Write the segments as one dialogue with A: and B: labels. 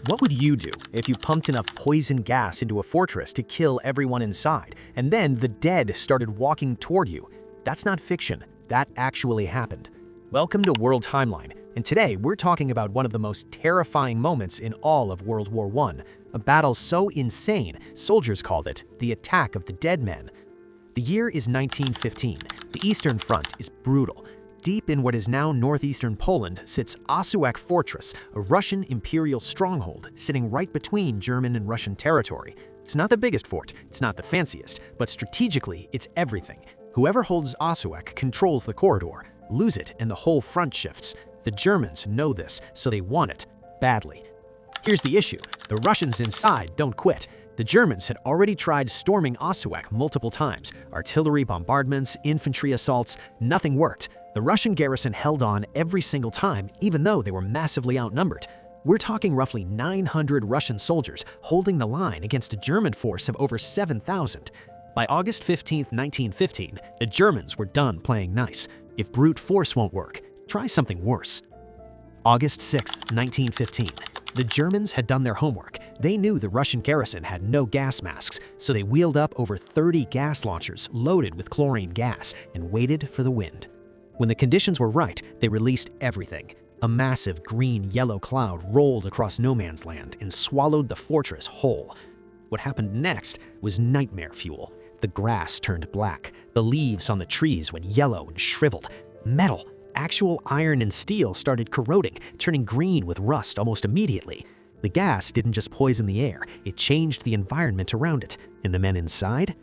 A: What would you do if you pumped enough poison gas into a fortress to kill everyone inside, and then the dead started walking toward you? That's not fiction. That actually happened. Welcome to World Timeline, and today we're talking about one of the most terrifying moments in all of World War I, a battle so insane, soldiers called it the Attack of the Dead Men. The year is 1915. The Eastern Front is brutal. Deep in what is now northeastern Poland sits Osowiec Fortress, a Russian imperial stronghold sitting right between German and Russian territory. It's not the biggest fort, it's not the fanciest, but strategically, it's everything. Whoever holds Osowiec controls the corridor. Lose it and the whole front shifts. The Germans know this, so they want it badly. Here's the issue. The Russians inside don't quit. The Germans had already tried storming Osowiec multiple times. Artillery bombardments, infantry assaults, nothing worked. The Russian garrison held on every single time, even though they were massively outnumbered. We're talking roughly 900 Russian soldiers holding the line against a German force of over 7,000. By August 15, 1915, the Germans were done playing nice. If brute force won't work, try something worse. August 6, 1915. The Germans had done their homework. They knew the Russian garrison had no gas masks, so they wheeled up over 30 gas launchers loaded with chlorine gas and waited for the wind. When the conditions were right, they released everything. A massive green-yellow cloud rolled across no man's land and swallowed the fortress whole. What happened next was nightmare fuel. The grass turned black. The leaves on the trees went yellow and shriveled. Metal, actual iron and steel, started corroding, turning green with rust almost immediately. The gas didn't just poison the air, it changed the environment around it. And the men inside?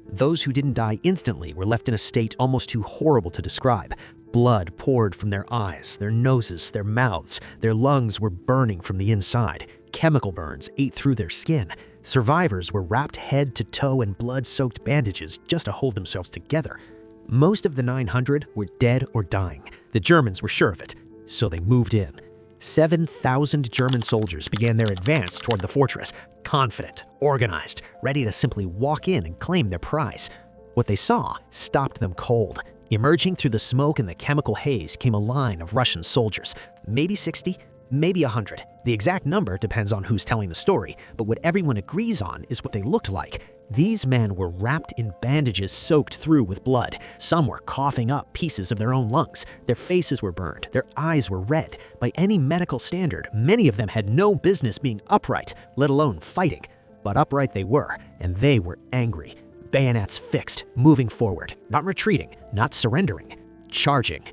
A: Those who didn't die instantly were left in a state almost too horrible to describe. Blood poured from their eyes, their noses, their mouths. Their lungs were burning from the inside. Chemical burns ate through their skin. Survivors were wrapped head to toe in blood-soaked bandages just to hold themselves together. Most of the 900 were dead or dying. The Germans were sure of it, so they moved in. 7,000 German soldiers began their advance toward the fortress, confident, organized, ready to simply walk in and claim their prize. What they saw stopped them cold. Emerging through the smoke and the chemical haze came a line of Russian soldiers, maybe 60, maybe 100. The exact number depends on who's telling the story, but what everyone agrees on is what they looked like. These men were wrapped in bandages soaked through with blood. Some were coughing up pieces of their own lungs. Their faces were burned. Their eyes were red. By any medical standard, many of them had no business being upright, let alone fighting. But upright they were, and they were angry. Bayonets fixed, moving forward, not retreating, not surrendering, charging.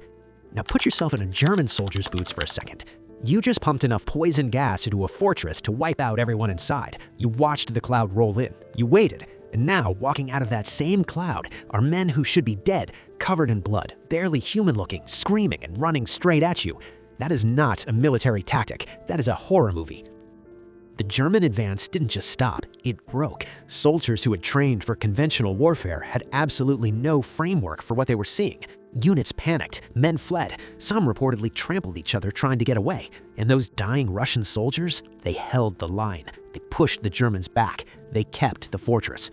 A: Now put yourself in a German soldier's boots for a second. You just pumped enough poison gas into a fortress to wipe out everyone inside. You watched the cloud roll in. You waited. And now, walking out of that same cloud are men who should be dead, covered in blood, barely human-looking, screaming and running straight at you. That is not a military tactic. That is a horror movie. The German advance didn't just stop, it broke. Soldiers who had trained for conventional warfare had absolutely no framework for what they were seeing. Units panicked, men fled, some reportedly trampled each other trying to get away. And those dying Russian soldiers, they held the line. They pushed the Germans back. They kept the fortress.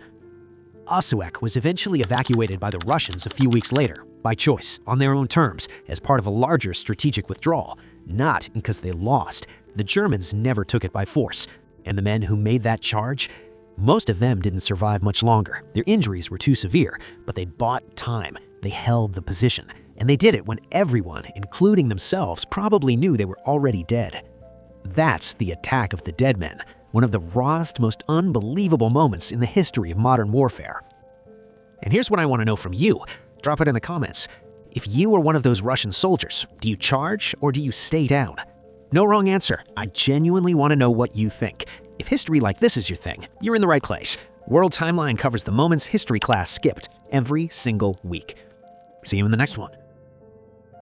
A: Osowiec was eventually evacuated by the Russians a few weeks later, by choice, on their own terms, as part of a larger strategic withdrawal. Not because they lost. The Germans never took it by force. And the men who made that charge? Most of them didn't survive much longer. Their injuries were too severe, but they bought time. They held the position. And they did it when everyone, including themselves, probably knew they were already dead. That's the Attack of the Dead Men, one of the rawest, most unbelievable moments in the history of modern warfare. And here's what I want to know from you. Drop it in the comments. If you were one of those Russian soldiers, do you charge or do you stay down? No wrong answer. I genuinely want to know what you think. If history like this is your thing, you're in the right place. World Timeline covers the moments history class skipped every single week. See you in the next one.